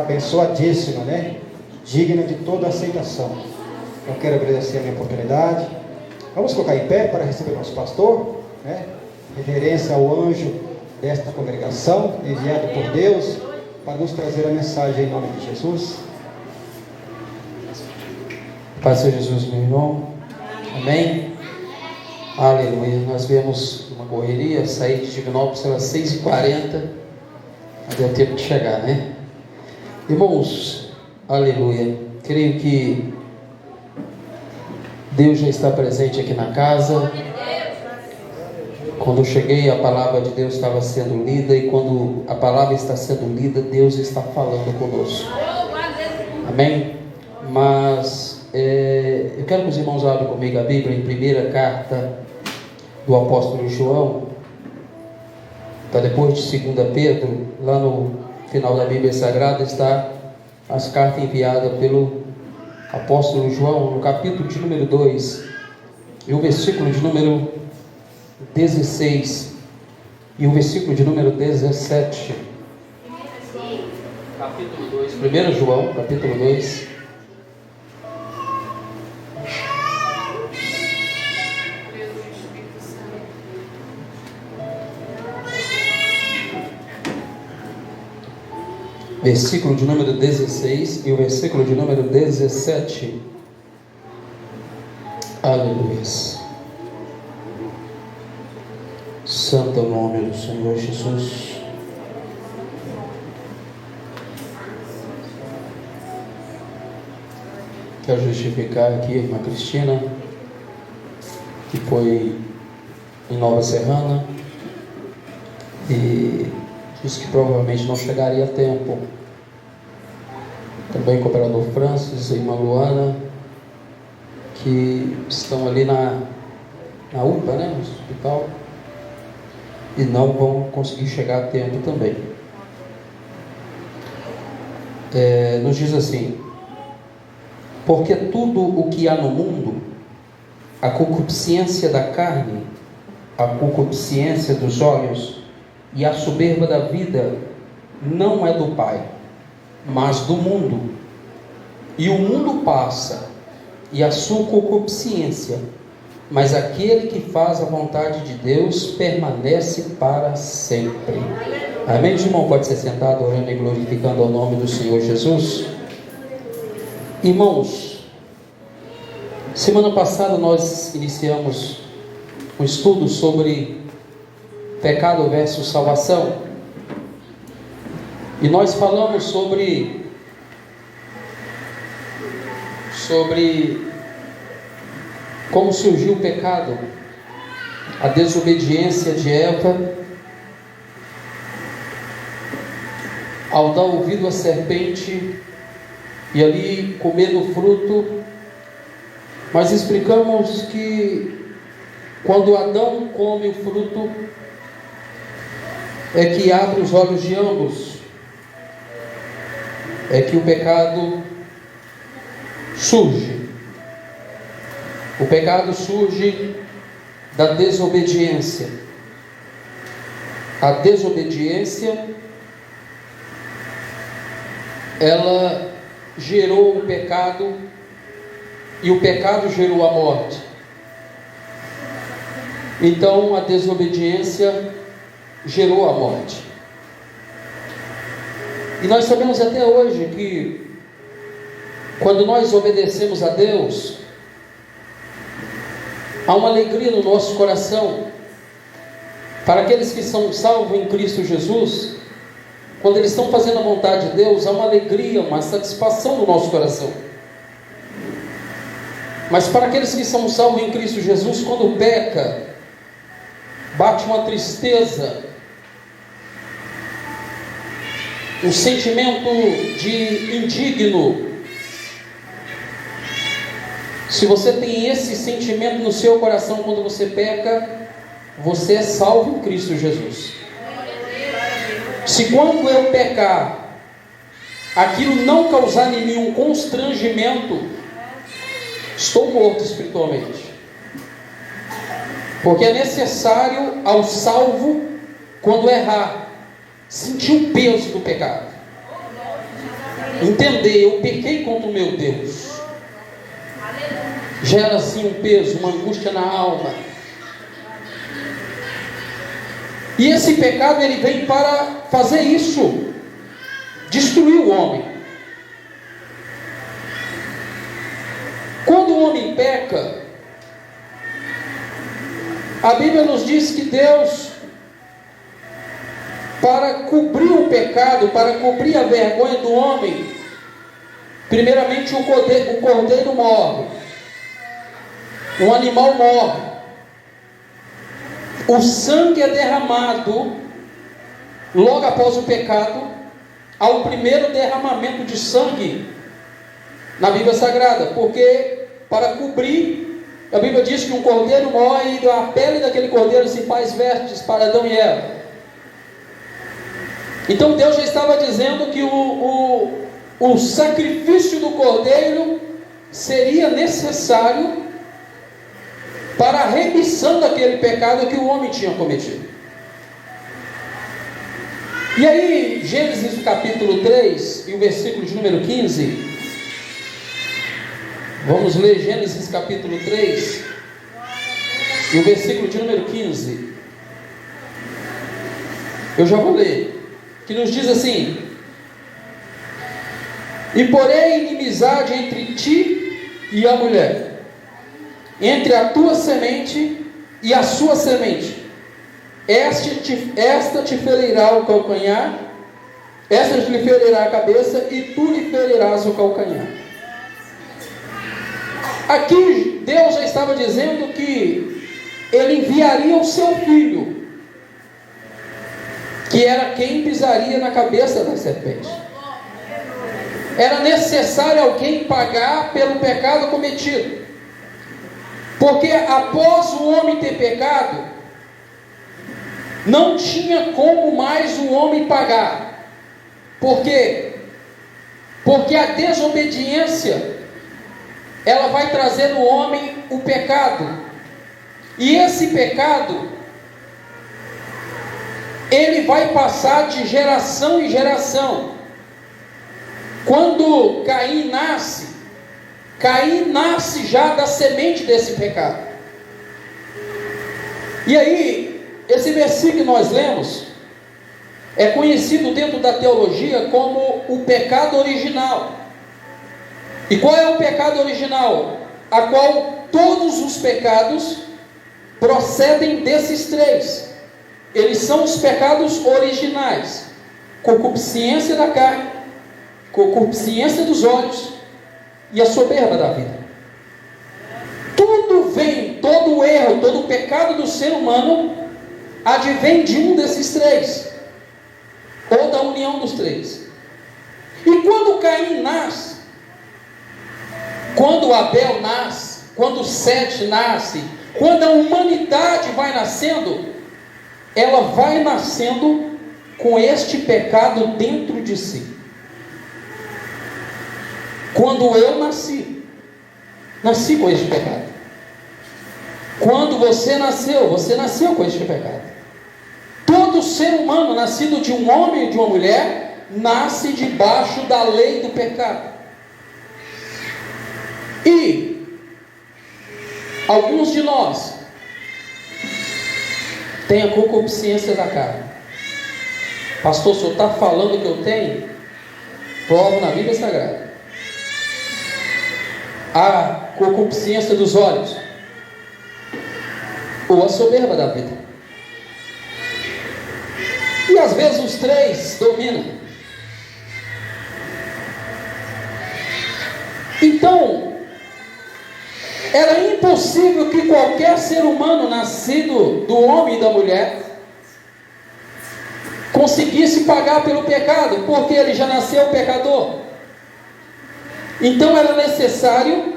abençoadíssima, né? Digna de toda aceitação. Eu quero agradecer a minha oportunidade. Vamos colocar em pé para receber nosso pastor, né? Reverência ao anjo desta congregação, enviado por Deus para nos trazer a mensagem em nome de Jesus. Paz seja Jesus, meu irmão. Amém. Aleluia. Nós viemos uma correria, sair de Divinópolis pelas 6h40, mas deu tempo de chegar, né? Irmãos, aleluia. Creio que Deus já está presente aqui na casa. Quando eu cheguei, a palavra de Deus estava sendo lida, e quando a palavra está sendo lida, Deus está falando conosco. Amém? Mas eu quero que os irmãos abram comigo a Bíblia em primeira carta do apóstolo João, está depois de 2 Pedro. Lá no final da Bíblia Sagrada está as cartas enviadas pelo apóstolo João, no capítulo de número 2 e o versículo de número 16 e o versículo de número 17. Capítulo 2, 1 João, capítulo 2. Versículo de número 16 e o versículo de número 17. Aleluia. Santo é o nome do Senhor Jesus. Quero justificar aqui a irmã Cristina, que foi em Nova Serrana e disse que provavelmente não chegaria a tempo. Também com o cooperador Francis e a irmã Luana, que estão ali na UPA, né, no hospital, e não vão conseguir chegar a tempo também. Nos diz assim: porque tudo o que há no mundo, a concupiscência da carne, a concupiscência dos olhos e a soberba da vida, não é do Pai, mas do mundo. E o mundo passa, e a sua concupiscência, mas aquele que faz a vontade de Deus permanece para sempre. Amém, irmão? Pode ser sentado, orando e glorificando ao nome do Senhor Jesus. Irmãos, semana passada nós iniciamos um estudo sobre pecado versus salvação, e nós falamos sobre como surgiu o pecado, a desobediência de Eva ao dar ouvido à serpente e ali comer do fruto. Mas explicamos que quando Adão come o fruto, é que abre os olhos de ambos, é que o pecado surge. O pecado surge da desobediência. A desobediência, ela gerou o pecado, e o pecado gerou a morte. Então a desobediência gerou a morte. E nós sabemos até hoje que quando nós obedecemos a Deus, há uma alegria no nosso coração. Para aqueles que são salvos em Cristo Jesus, quando eles estão fazendo a vontade de Deus, há uma alegria, uma satisfação no nosso coração. Mas para aqueles que são salvos em Cristo Jesus, quando peca, bate uma tristeza, um sentimento de indigno. Se você tem esse sentimento no seu coração quando você peca, você é salvo em Cristo Jesus. Se quando eu pecar, aquilo não causar em mim um constrangimento, estou morto espiritualmente. Porque é necessário ao salvo, quando errar, sentir o peso do pecado. Entender, eu pequei contra o meu Deus, gera assim um peso, uma angústia na alma. E esse pecado, ele vem para fazer isso, destruir o homem. Quando o homem peca, a Bíblia nos diz que Deus, para cobrir o pecado, para cobrir a vergonha do homem, primeiramente o cordeiro morre, o animal morre, o sangue é derramado logo após o pecado. Há o primeiro derramamento de sangue na Bíblia Sagrada, porque para cobrir, a Bíblia diz que um cordeiro morre e a pele daquele cordeiro se faz vestes para Adão e Eva. Então Deus já estava dizendo que o sacrifício do cordeiro seria necessário para a remissão daquele pecado que o homem tinha cometido. E aí, Gênesis capítulo 3 e o versículo de número 15, vamos ler Gênesis capítulo 3 e o versículo de número 15. Eu já vou ler, que nos diz assim: e porém inimizade entre ti e a mulher, entre a tua semente e a sua semente. Esta te ferirá o calcanhar, esta lhe ferirá a cabeça, e tu lhe ferirás o calcanhar. Aqui Deus já estava dizendo que Ele enviaria o seu filho, que era quem pisaria na cabeça da serpente. Era necessário alguém pagar pelo pecado cometido, porque após o homem ter pecado, não tinha como mais o homem pagar. Por quê? Porque a desobediência, ela vai trazer no homem o pecado, e esse pecado, ele vai passar de geração em geração. Quando Caim nasce já da semente desse pecado. E aí, esse versículo que nós lemos é conhecido dentro da teologia como o pecado original. E qual é o pecado original? A qual todos os pecados procedem desses três. Eles são os pecados originais: concupiscência da carne, concupiscência dos olhos e a soberba da vida. Tudo vem, todo o erro, todo o pecado do ser humano advém de um desses três, ou da união dos três. E quando Caim nasce, quando Abel nasce, quando Sete nasce, quando a humanidade vai nascendo, ela vai nascendo com este pecado dentro de si. Quando eu nasci com este pecado. Quando você nasceu com este pecado. Todo ser humano nascido de um homem e de uma mulher nasce debaixo da lei do pecado. E alguns de nós têm a concupiscência da carne. Pastor, o senhor está falando que eu tenho? Prova na Bíblia Sagrada. A concupiscência dos olhos, ou a soberba da vida. E às vezes os três dominam. Então, era impossível que qualquer ser humano nascido do homem e da mulher conseguisse pagar pelo pecado, porque ele já nasceu pecador. Então era necessário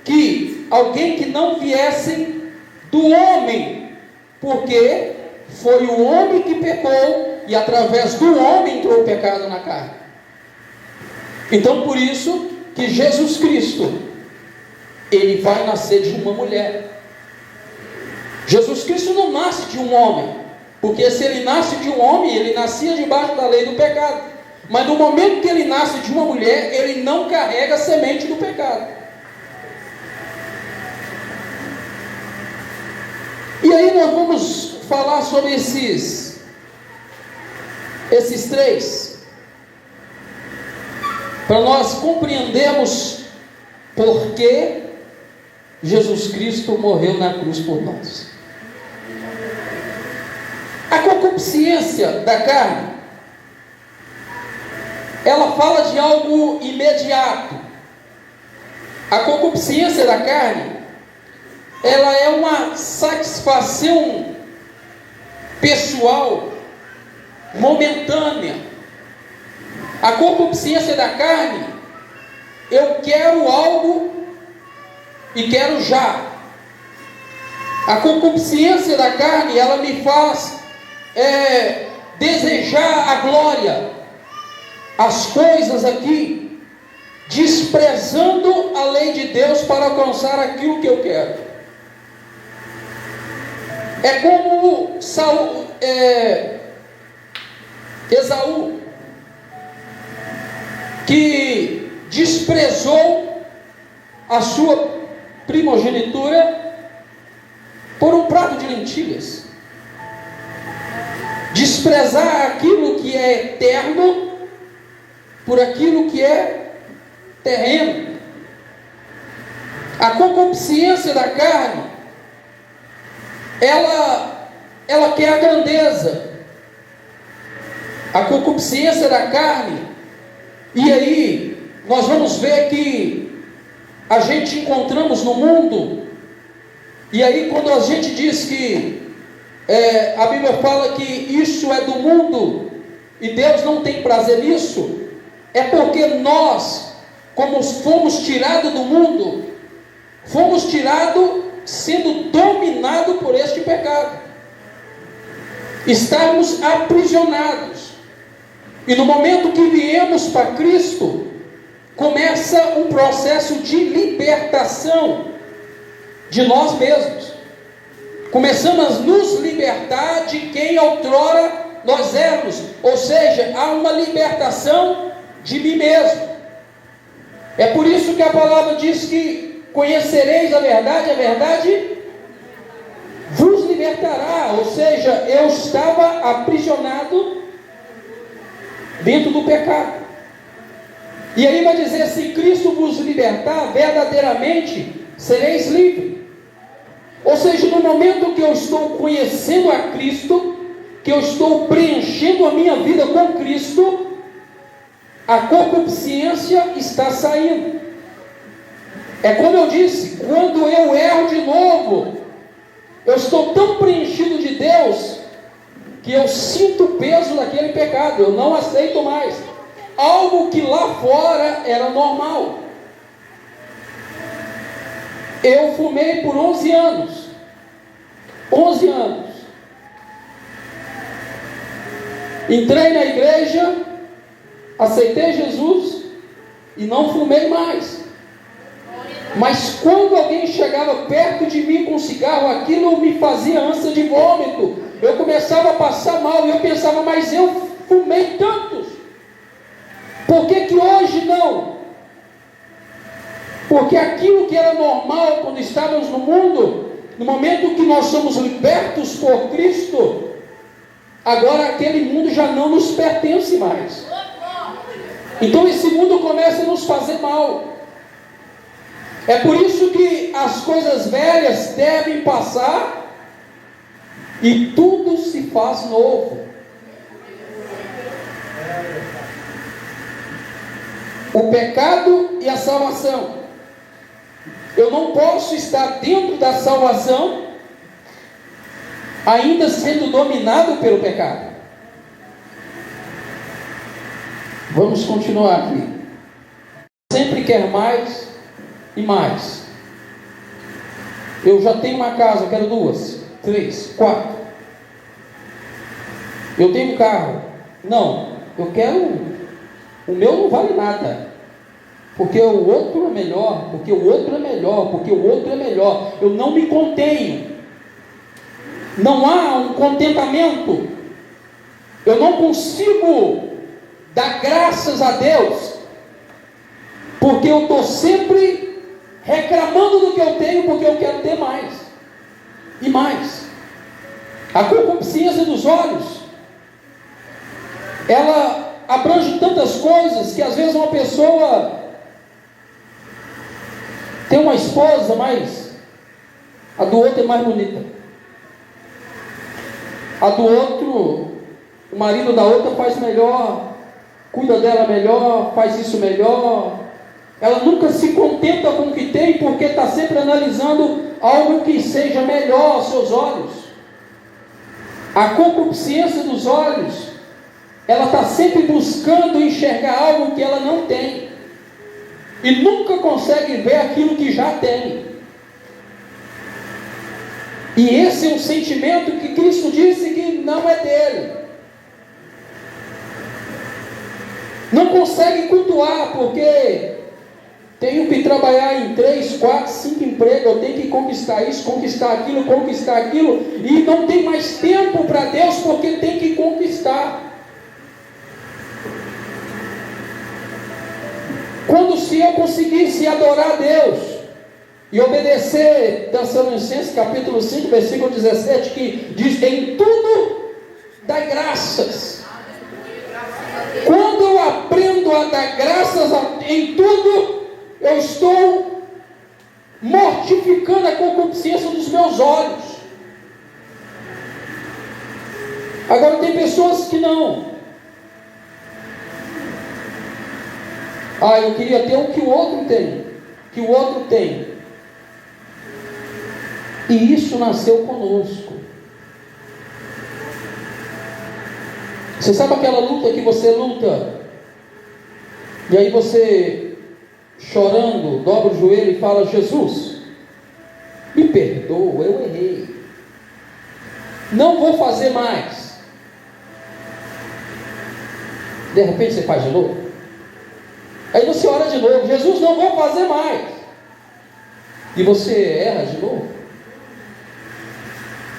que alguém que não viesse do homem, porque foi o homem que pecou, e através do homem entrou o pecado na carne. Então por isso que Jesus Cristo, ele vai nascer de uma mulher. Jesus Cristo não nasce de um homem, porque se ele nasce de um homem, ele nascia debaixo da lei do pecado. Mas no momento que ele nasce de uma mulher, ele não carrega a semente do pecado. E aí nós vamos falar sobre esses três, para nós compreendermos por que Jesus Cristo morreu na cruz por nós. A concupiscência da carne, ela fala de algo imediato. A concupiscência da carne, ela é uma satisfação pessoal, momentânea. A concupiscência da carne, eu quero algo e quero já. A concupiscência da carne, ela me faz desejar a glória, as coisas aqui, desprezando a lei de Deus para alcançar aquilo que eu quero. É como Esaú, que desprezou a sua primogenitura por um prato de lentilhas. Desprezar aquilo que é eterno por aquilo que é terreno. A concupiscência da carne, ela quer a grandeza. A concupiscência da carne, e aí nós vamos ver que a gente encontramos no mundo, e aí quando a gente diz que a Bíblia fala que isso é do mundo e Deus não tem prazer nisso, é porque nós, como fomos tirados do mundo, fomos tirados sendo dominados por este pecado. Estamos aprisionados. E no momento que viemos para Cristo, começa um processo de libertação de nós mesmos. Começamos a nos libertar de quem outrora nós éramos. Ou seja, há uma libertação de mim mesmo. É por isso que a palavra diz que conhecereis a verdade vos libertará. Ou seja, eu estava aprisionado dentro do pecado. E aí vai dizer: se Cristo vos libertar, verdadeiramente sereis livres. Ou seja, no momento que eu estou conhecendo a Cristo, que eu estou preenchendo a minha vida com Cristo, a concupiscência está saindo. É como eu disse, quando eu erro de novo, eu estou tão preenchido de Deus, que eu sinto o peso daquele pecado, eu não aceito mais. Algo que lá fora era normal. Eu fumei por 11 anos. 11 anos. Entrei na igreja, aceitei Jesus e não fumei mais. Mas quando alguém chegava perto de mim com um cigarro, aquilo me fazia ânsia de vômito. Eu começava a passar mal e eu pensava: mas eu fumei tantos, por que que hoje não? Porque aquilo que era normal quando estávamos no mundo, no momento que nós somos libertos por Cristo, agora aquele mundo já não nos pertence mais. Então esse mundo começa a nos fazer mal. É por isso que as coisas velhas devem passar e tudo se faz novo. O pecado e a salvação. Eu não posso estar dentro da salvação ainda sendo dominado pelo pecado. Vamos continuar aqui. Sempre quer mais e mais. Eu já tenho uma casa, eu quero 2, 3, 4. Eu tenho um carro. Não, eu quero. O meu não vale nada. Porque o outro é melhor, porque o outro é melhor, porque o outro é melhor. Eu não me contenho. Não há um contentamento. Eu não consigo dar graças a Deus, porque eu estou sempre reclamando do que eu tenho, porque eu quero ter mais e mais. A concupiscência dos olhos, ela abrange tantas coisas, que às vezes uma pessoa tem uma esposa, mas a do outro é mais bonita. A do outro, o marido da outra faz melhor, cuida dela melhor, faz isso melhor. Ela nunca se contenta com o que tem, porque está sempre analisando algo que seja melhor aos seus olhos. A concupiscência dos olhos, ela está sempre buscando enxergar algo que ela não tem, e nunca consegue ver aquilo que já tem. E esse é um sentimento que Cristo disse que não é dele. Não consegue cultuar, porque tenho que trabalhar em 3, 4, 5 empregos, eu tenho que conquistar isso, conquistar aquilo, e não tem mais tempo para Deus, porque tem que conquistar. Quando se eu conseguisse adorar a Deus e obedecer, Tessalonicenses capítulo 5, versículo 17, que diz: em tudo dai graças. Quando eu aprendo a dar graças em tudo, eu estou mortificando a concupiscência dos meus olhos. Agora tem pessoas que não. Eu queria ter o que o outro tem, E isso nasceu conosco. Você sabe aquela luta que você luta, e aí você, chorando, dobra o joelho e fala: Jesus, me perdoa, eu errei, não vou fazer mais. De repente você faz de novo. Aí você ora de novo: Jesus, não vou fazer mais. E você erra de novo.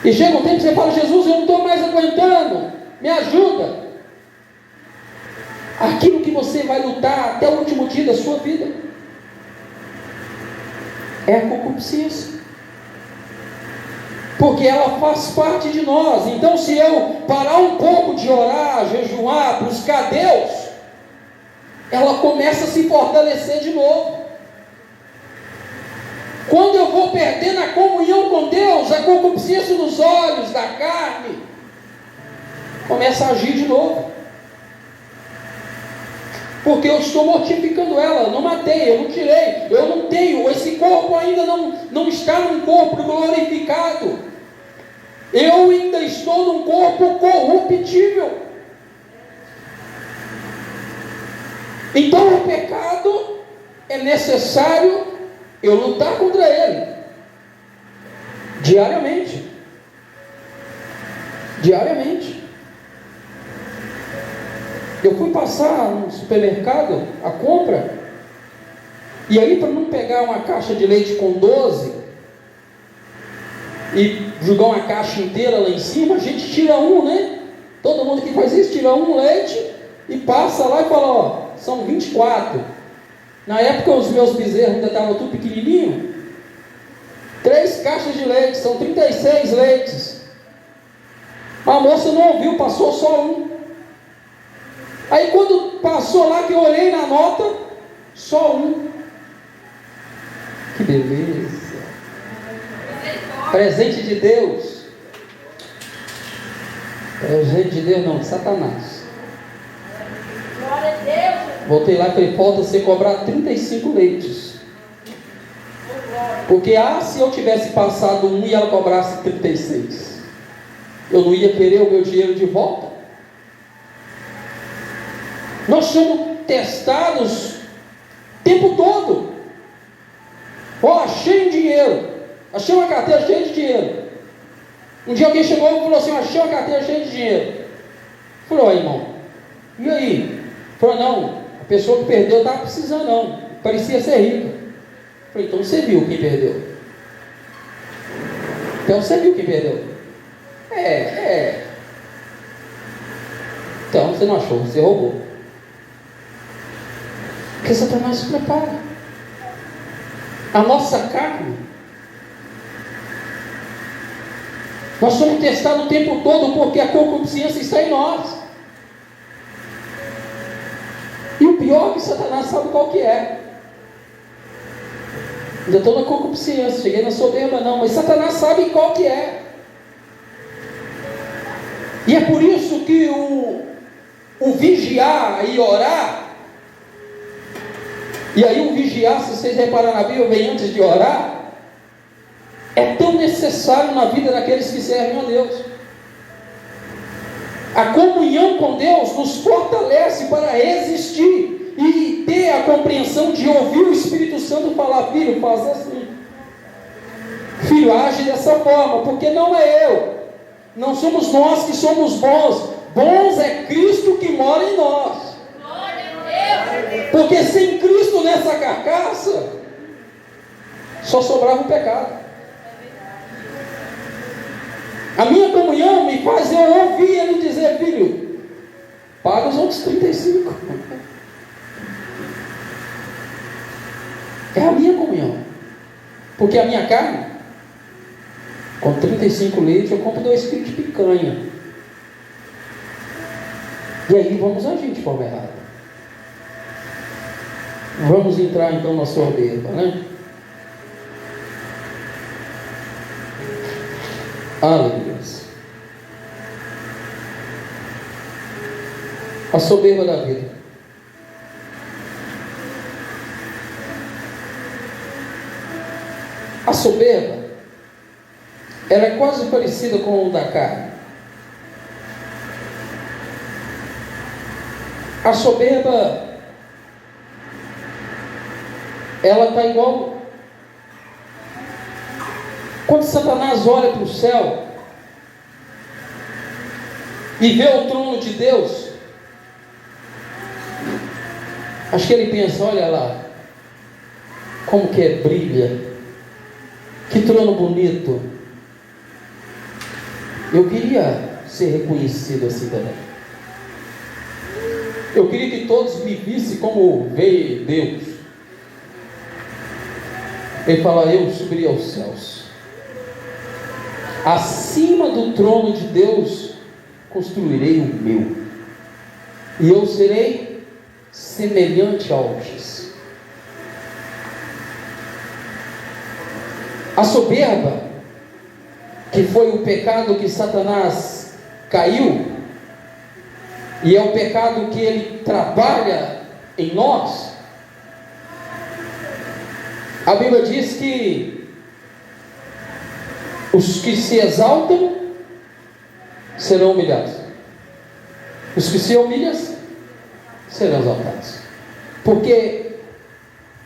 E chega um tempo que você fala: Jesus, eu não estou mais aguentando, me ajuda. Aquilo que você vai lutar até o último dia da sua vida é a concupiscência, porque ela faz parte de nós. Então, se eu parar um pouco de orar, jejuar, buscar Deus, ela começa a se fortalecer de novo. Quando eu vou perdendo a comunhão com Deus, a concupiscência dos olhos, da carne, começa a agir de novo, porque eu estou mortificando ela. Eu não matei, eu não tirei, eu não tenho, esse corpo ainda não está num corpo glorificado, eu ainda estou num corpo corruptível. Então o pecado é necessário eu lutar contra ele diariamente. Eu fui passar no supermercado a compra, e aí, para não pegar uma caixa de leite com 12 e jogar uma caixa inteira lá em cima, a gente tira um, né? Todo mundo que faz isso tira um leite e passa lá e fala: são 24. Na época os meus bezerros ainda estavam tudo pequenininho. 3 caixas de leite, são 36 leites. A moça não ouviu, passou só um. Aí quando passou lá, que eu olhei na nota, só um. Que beleza! Presente de Deus. Presente de Deus não, de Satanás. Glória a Deus. Voltei lá e falei: falta você cobrar 35 leites. Porque se eu tivesse passado um e ela cobrasse 36, eu não ia querer o meu dinheiro de volta. Nós somos testados o tempo todo. Achei um dinheiro, achei uma carteira cheia de dinheiro. Um dia alguém chegou e falou assim: achei uma carteira cheia de dinheiro. Falei: irmão, e aí? Falou: não, a pessoa que perdeu estava precisando, não, parecia ser rica. Falei: então você viu quem perdeu? Então você não achou, você roubou. Porque Satanás se prepara. A nossa carne, nós somos testados o tempo todo porque a concupiscência está em nós. E o pior é que Satanás sabe qual que é. Ainda estou na concupiscência, cheguei na soberba não, mas Satanás sabe qual que é. E é por isso que o vigiar e orar, e aí o vigiar, se vocês repararem na Bíblia, vem antes de orar, é tão necessário na vida daqueles que servem a Deus. A comunhão com Deus nos fortalece para resistir e ter a compreensão de ouvir o Espírito Santo falar: filho, faz assim, filho, age dessa forma, porque não é eu, não somos nós que somos bons, bons é Cristo que mora em nós. Porque sem Cristo nessa carcaça, só sobrava o pecado. A minha comunhão me faz eu ouvir ele dizer: filho, paga os outros 35. É a minha comunhão. Porque a minha carne, com 35 leitos, eu compro 2 quilos de picanha. E aí vamos agir de forma errada. Vamos entrar então na soberba, né? Aleluia. A soberba da vida. A soberba, ela é quase parecida com o da carne. A soberba, ela está igual quando Satanás olha para o céu e vê o trono de Deus. Acho que ele pensa: olha lá, como que brilha, que trono bonito. Eu queria ser reconhecido assim também. Eu queria que todos me vissem como vê Deus. Ele fala: eu subirei aos céus, acima do trono de Deus construirei o meu, e eu serei semelhante a Altis. A soberba, que foi o pecado que Satanás caiu, e é o pecado que ele trabalha em nós. A Bíblia diz que os que se exaltam serão humilhados, os que se humilham serão exaltados. Porque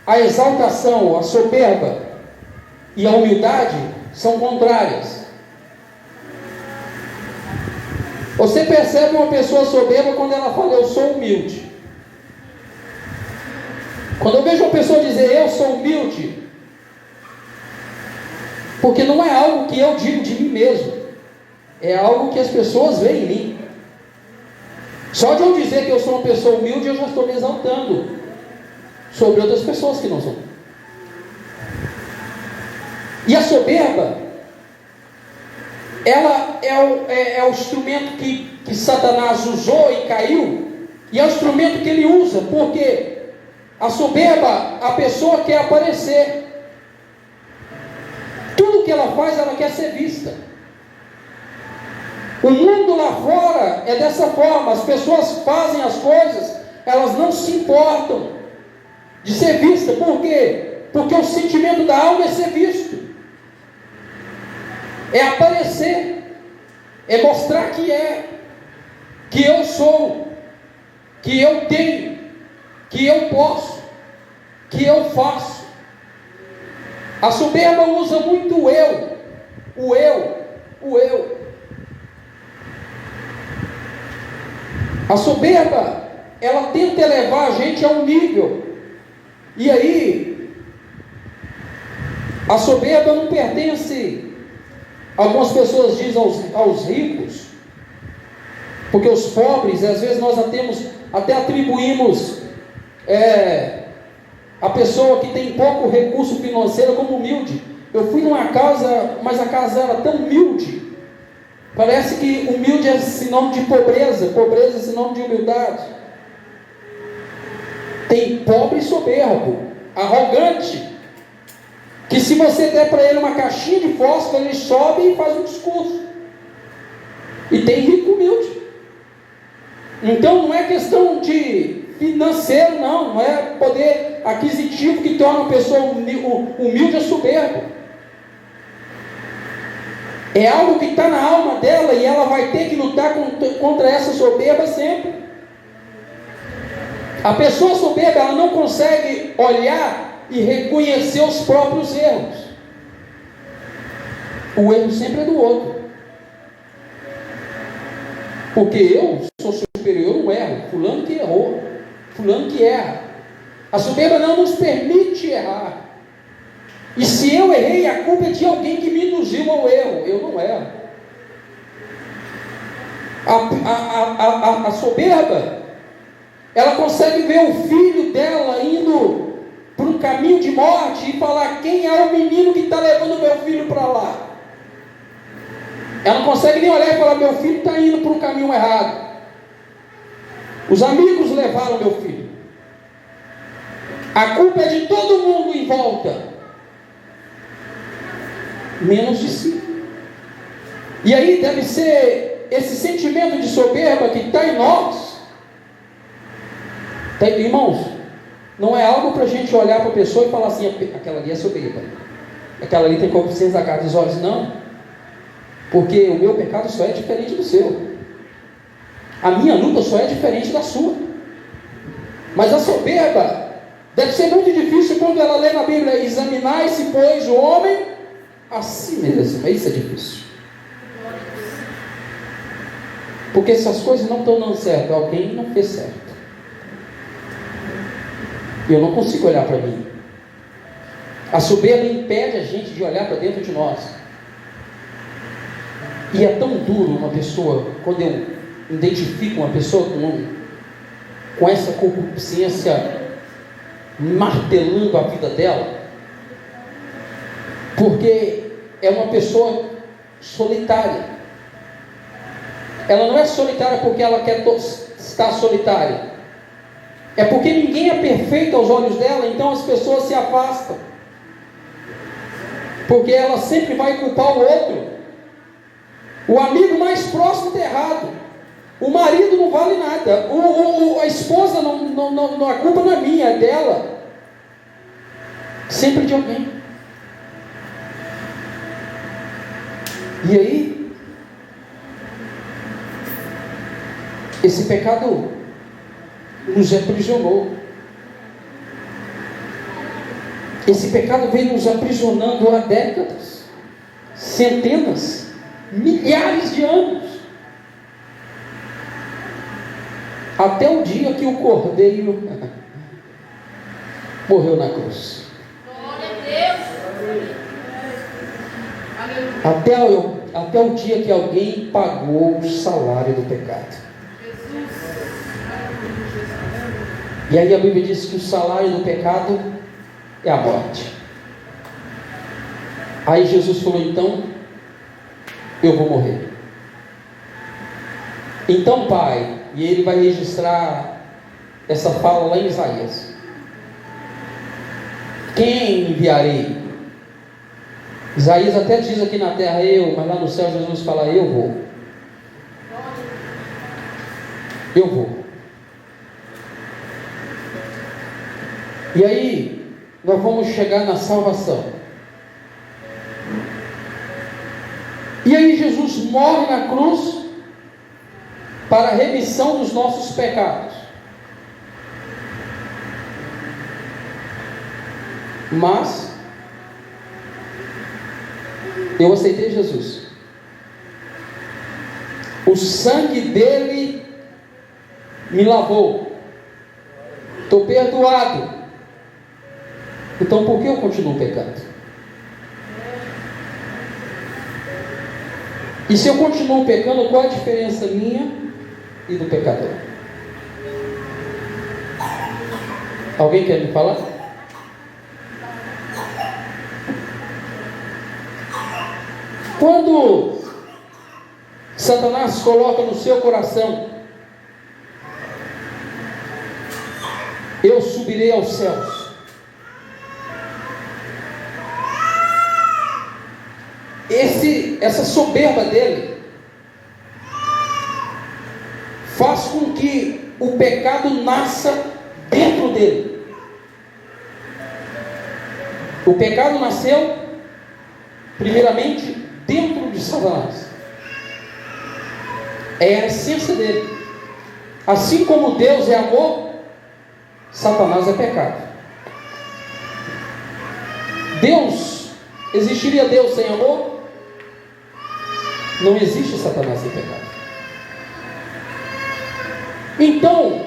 a exaltação, a soberba e a humildade são contrárias. Você percebe uma pessoa soberba quando ela fala: eu sou humilde. Quando eu vejo uma pessoa dizer: eu sou humilde, porque não é algo que eu digo de mim mesmo, é algo que as pessoas veem em mim. Só de eu dizer que eu sou uma pessoa humilde, eu já estou me exaltando sobre outras pessoas que não são. E a soberba, ela é o instrumento que Satanás usou e caiu, e é o instrumento que ele usa, porque a soberba, a pessoa quer aparecer. Tudo que ela faz, ela quer ser vista. O mundo lá fora é dessa forma. As pessoas fazem as coisas, elas não se importam de ser vista. Por quê? Porque o sentimento da alma é ser visto, é aparecer, é mostrar que eu sou, que eu tenho, que eu posso, que eu faço. A soberba usa muito o eu. A soberba, ela tenta elevar a gente a um nível, e aí a soberba não pertence, algumas pessoas dizem, aos ricos, porque os pobres, às vezes nós até atribuímos A pessoa que tem pouco recurso financeiro como humilde. Eu fui numa casa, mas a casa era tão humilde. Parece que humilde é sinônimo de pobreza, pobreza é sinônimo de humildade. Tem pobre e soberbo, arrogante, que se você der para ele uma caixinha de fósforo, ele sobe e faz um discurso. E tem rico humilde. Então não é questão de financeiro, não é poder aquisitivo que torna uma pessoa humilde ou soberbo. É algo que está na alma dela e ela vai ter que lutar contra essa soberba sempre. A pessoa soberba, ela não consegue olhar e reconhecer os próprios erros. O erro sempre é do outro. Porque eu sou superior, eu não erro. Fulano que errou, fulano que erra. A soberba não nos permite errar. E se eu errei, a culpa é de alguém que me induziu ao erro. Eu não erro. A soberba, ela consegue ver o filho dela indo para um caminho de morte e falar: quem é o menino que está levando meu filho para lá? Ela não consegue nem olhar e falar: meu filho está indo para um caminho errado. Os amigos levaram meu filho. A culpa é de todo mundo em volta, menos de si. E aí deve ser esse sentimento de soberba que está em nós. Tá, irmãos, não é algo para a gente olhar para a pessoa e falar assim: aquela ali é soberba, aquela ali tem concupiscência da carne dos olhos. Não, porque o meu pecado só é diferente do seu, a minha luta só é diferente da sua. Mas a soberba deve ser muito difícil quando ela lê na Bíblia: examinar-se, pois, o homem a si mesmo. Isso é difícil, porque se as coisas não estão dando certo, alguém não fez certo. E eu não consigo olhar para mim. A soberba impede a gente de olhar para dentro de nós. E é tão duro uma pessoa, quando eu identifico uma pessoa com essa concupiscência martelando a vida dela, porque é uma pessoa solitária. Ela não é solitária porque ela quer estar solitária, é porque ninguém é perfeito aos olhos dela, então as pessoas se afastam, porque ela sempre vai culpar o outro. O amigo mais próximo está errado, o marido não vale nada, a esposa não, a culpa não é minha, é dela, sempre de alguém. E aí, esse pecado nos aprisionou. Esse pecado vem nos aprisionando há décadas, centenas, milhares de anos, até o dia que o Cordeiro morreu na cruz. Glória a Deus. Até o dia que alguém pagou o salário do pecado. E aí a Bíblia diz que o salário do pecado é a morte. Aí Jesus falou: então eu vou morrer. Então, Pai, e ele vai registrar essa fala lá em Isaías: quem enviarei? Isaías até diz aqui na terra eu, mas lá no céu Jesus fala: eu vou. Eu vou. E aí nós vamos chegar na salvação. E aí Jesus morre na cruz para a remissão dos nossos pecados. Mas eu aceitei Jesus. O sangue dele me lavou. Estou perdoado. Então por que eu continuo pecando? E se eu continuo pecando, qual a diferença minha e do pecador? Alguém quer me falar? Quando Satanás coloca no seu coração: eu subirei aos céus, essa soberba dele faz com que o pecado nasça dentro dele. O pecado nasceu primeiramente dentro de Satanás. É a essência dele. Assim como Deus é amor, Satanás é pecado. Existiria Deus sem amor? Não existe Satanás sem pecado. Então,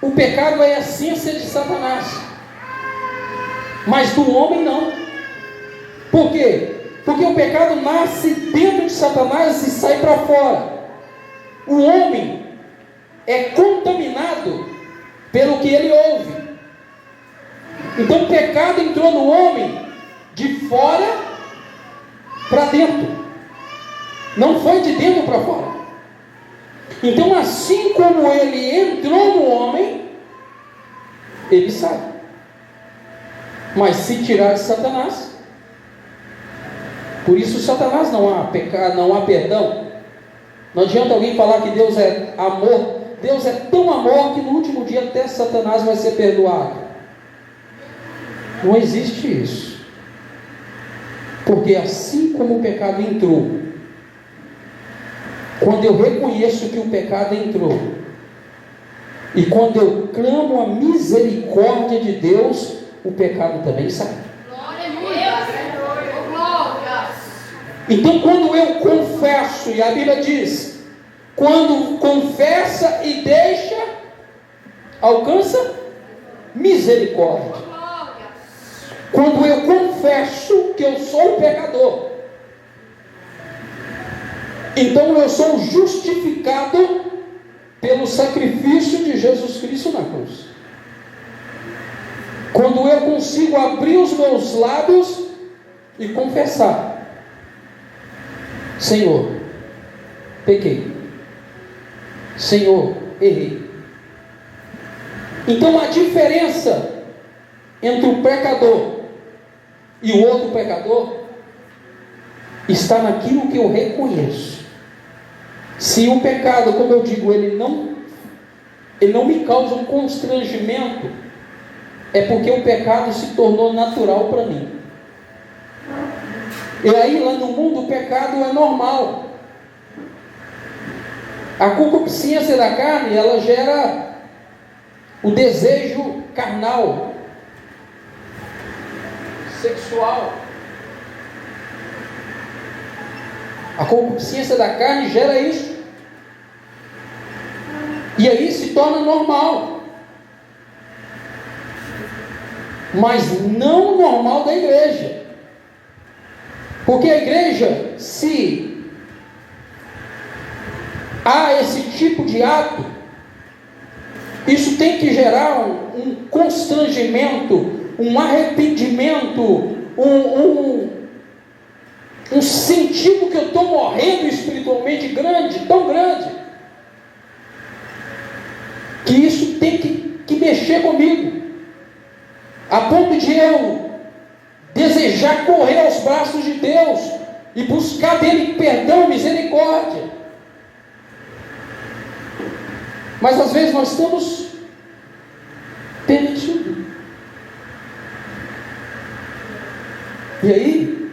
o pecado é a essência de Satanás, mas do homem não. Por quê? Porque o pecado nasce dentro de Satanás e sai para fora. O homem é contaminado pelo que ele ouve. Então o pecado entrou no homem de fora para dentro, não foi de dentro para fora. Então, assim como ele entrou no homem, ele sai. Mas se tirar de Satanás, por isso Satanás não há pecado, não há perdão. Não adianta alguém falar que Deus é amor. Deus é tão amor que no último dia até Satanás vai ser perdoado. Não existe isso. Porque assim como o pecado entrou, quando eu reconheço que o pecado entrou, e quando eu clamo a misericórdia de Deus, o pecado também sai. Glória a Deus. Glória. Então, quando eu confesso, e a Bíblia diz, quando confessa e deixa, alcança misericórdia. Glória. Quando eu confesso que eu sou um pecador, então eu sou justificado pelo sacrifício de Jesus Cristo na cruz. Quando eu consigo abrir os meus lábios e confessar: Senhor, pequei. Senhor, errei. Então a diferença entre o pecador e o outro pecador está naquilo que eu reconheço. Se o pecado, como eu digo, ele não me causa um constrangimento, é porque o pecado se tornou natural para mim. E aí lá no mundo o pecado é normal. A concupiscência da carne, ela gera o desejo carnal, sexual. A concupiscência da carne gera isso. E aí se torna normal. Mas não normal da igreja. Porque a igreja, se há esse tipo de ato, isso tem que gerar um constrangimento, um arrependimento, um sentido que eu estou morrendo espiritualmente grande, tão grande, que isso tem que mexer comigo, a ponto de eu desejar correr aos braços de Deus e buscar dele perdão, misericórdia. Mas às vezes nós estamos permitindo. E aí,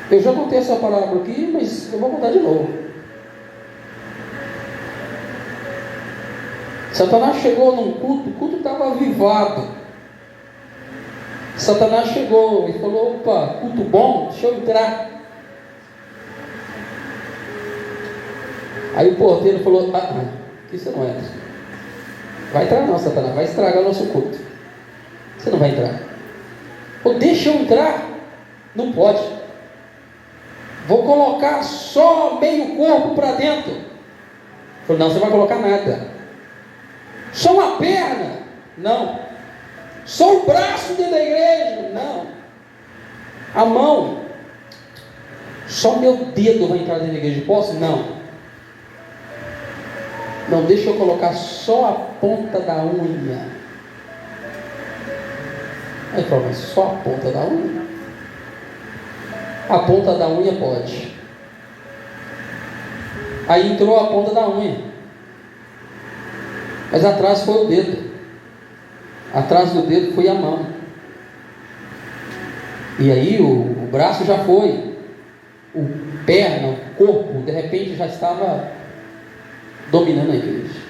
eu já contei essa palavra aqui, mas eu vou contar de novo. Satanás chegou num culto, o culto estava avivado. Satanás chegou e falou: opa, culto bom, deixa eu entrar. Aí o porteiro falou: aqui você não entra. Vai entrar não, Satanás, vai estragar o nosso culto. Você não vai entrar. Ou deixa eu entrar. Não pode. Vou colocar só meio corpo para dentro. Falei: não, você não vai colocar nada. Só uma perna? Não. Só o braço dentro da igreja? Não. A mão? Só meu dedo vai entrar dentro da igreja. Posso? Não. Não, deixa eu colocar só a ponta da unha. Aí fala, mas só a ponta da unha? A ponta da unha pode. Aí entrou a ponta da unha. Mas atrás foi o dedo. Atrás do dedo foi a mão. E aí o braço já foi. O perna, o corpo, de repente já estava dominando a igreja.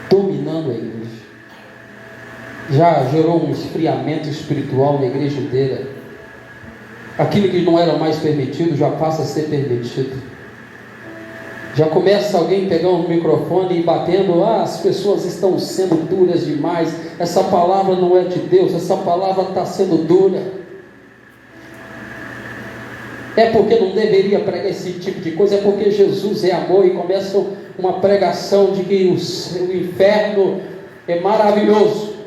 Dominando a igreja. Já gerou um esfriamento espiritual na igreja inteira. Aquilo que não era mais permitido já passa a ser permitido. Já começa alguém pegando o microfone e batendo, as pessoas estão sendo duras demais, essa palavra não é de Deus, essa palavra está sendo dura. É porque não deveria pregar esse tipo de coisa, é porque Jesus é amor, e começa uma pregação de que o inferno é maravilhoso.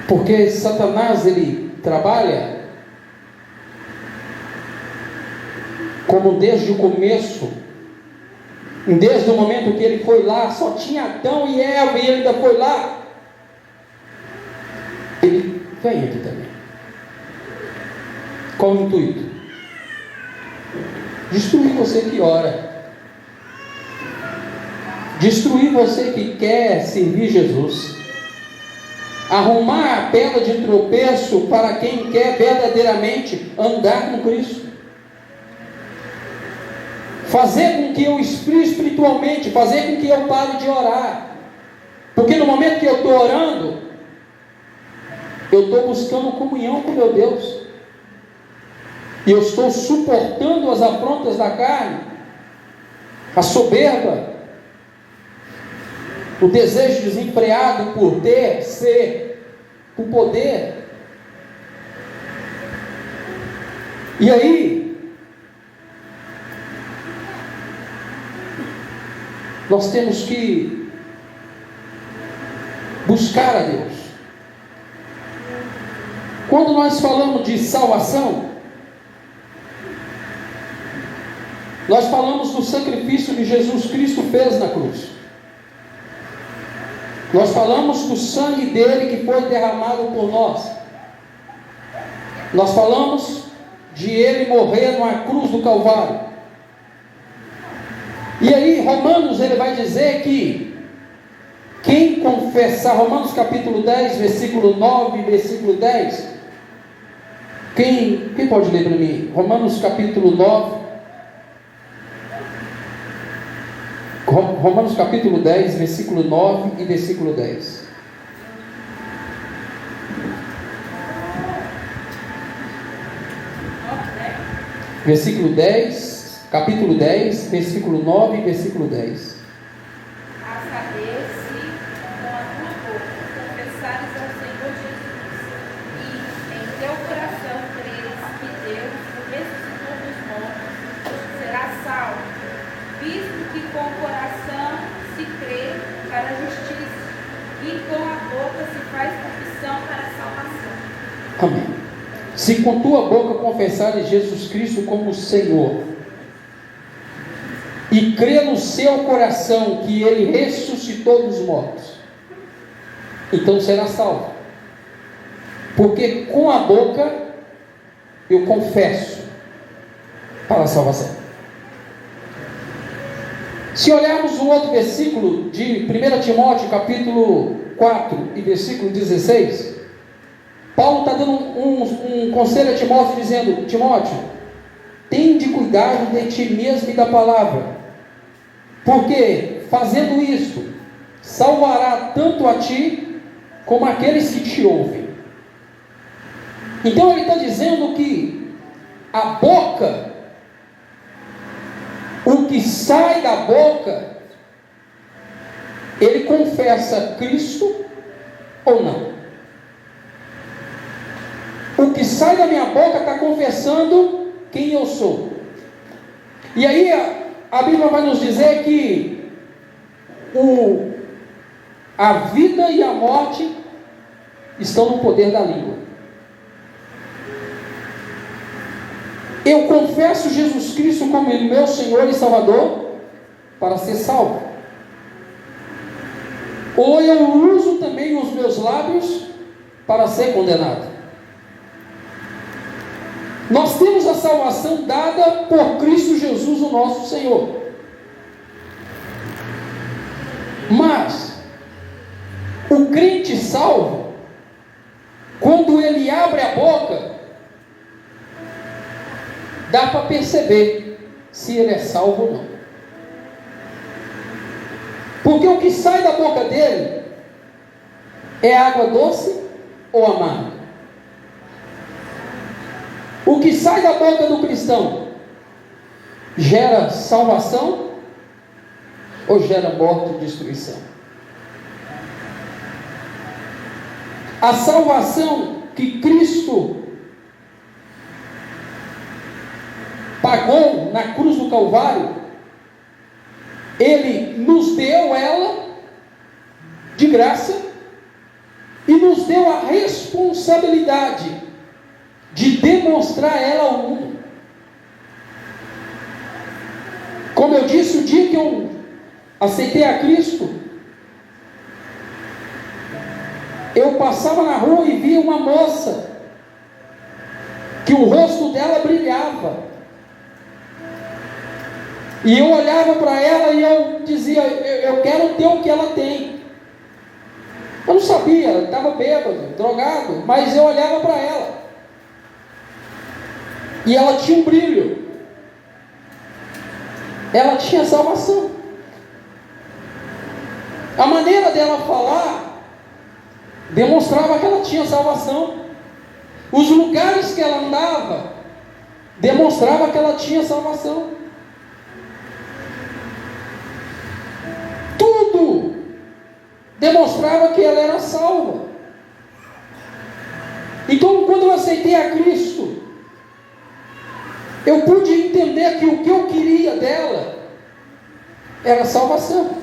Porque Satanás, ele trabalha como desde o começo, desde o momento que ele foi lá, só tinha Adão e Eva, e ele ainda foi lá. Ele vem aqui também. Qual o intuito? Destruir você que ora, destruir você que quer servir Jesus, arrumar a pedra de tropeço para quem quer verdadeiramente andar com Cristo, fazer com que eu esfrie espiritualmente, fazer com que eu pare de orar, porque no momento que eu estou orando, eu estou buscando comunhão com meu Deus, e eu estou suportando as afrontas da carne, a soberba, o desejo desenfreado por ter, ser, por poder. E aí, nós temos que buscar a Deus. Quando nós falamos de salvação, nós falamos do sacrifício que Jesus Cristo fez na cruz. Nós falamos do sangue dele que foi derramado por nós. Nós falamos de ele morrer numa cruz do Calvário. E aí Romanos, ele vai dizer que quem confessar, Romanos capítulo 10, versículo 9 e versículo 10. Quem pode ler para mim? Romanos capítulo 9. Romanos capítulo 10, versículo 9 e versículo 10. Versículo 10, capítulo 10, versículo 9 e versículo 10. A saber, se com a tua boca confessares ao Senhor Jesus e em teu coração creres que Deus o ressuscitou dos mortos, serás salvo, visto que com o coração se crê para a justiça e com a boca se faz confissão para a salvação. Amém. Se com tua boca confessares Jesus Cristo como Senhor e crer no seu coração que ele ressuscitou dos mortos, então será salvo. Porque com a boca eu confesso para a salvação. Se olharmos o outro versículo de 1 Timóteo capítulo 4 e versículo 16, Paulo está dando um conselho a Timóteo, dizendo: Timóteo, tem de cuidado de ti mesmo e da palavra, porque fazendo isto, salvará tanto a ti, como aqueles que te ouvem. Então ele está dizendo que a boca, o que sai da boca, ele confessa Cristo ou não. O que sai da minha boca está confessando quem eu sou. E aí a Bíblia vai nos dizer que a vida e a morte estão no poder da língua. eu confesso Jesus Cristo como meu Senhor e Salvador para ser salvo? Ou eu uso também os meus lábios para ser condenado? Nós temos a salvação dada por Cristo Jesus, o nosso Senhor. Mas o crente salvo, quando ele abre a boca, dá para perceber se ele é salvo ou não. Porque o que sai da boca dele é água doce ou amarga? O que sai da boca do cristão gera salvação ou gera morte e destruição? A salvação que Cristo pagou na cruz do Calvário, Ele nos deu ela de graça e nos deu a responsabilidade de demonstrar ela ao mundo. Como eu disse, o dia que eu aceitei a Cristo, eu passava na rua e via uma moça que o rosto dela brilhava, e eu olhava para ela e eu dizia, eu quero ter o que ela tem. Eu não sabia, eu estava bêbado, drogado, mas eu olhava para ela e ela tinha um brilho, ela tinha salvação. A maneira dela falar demonstrava que ela tinha salvação. Os lugares que ela andava demonstrava que ela tinha salvação. Tudo demonstrava que ela era salva. Então, quando eu aceitei a Cristo, eu pude entender que o que eu queria dela era salvação,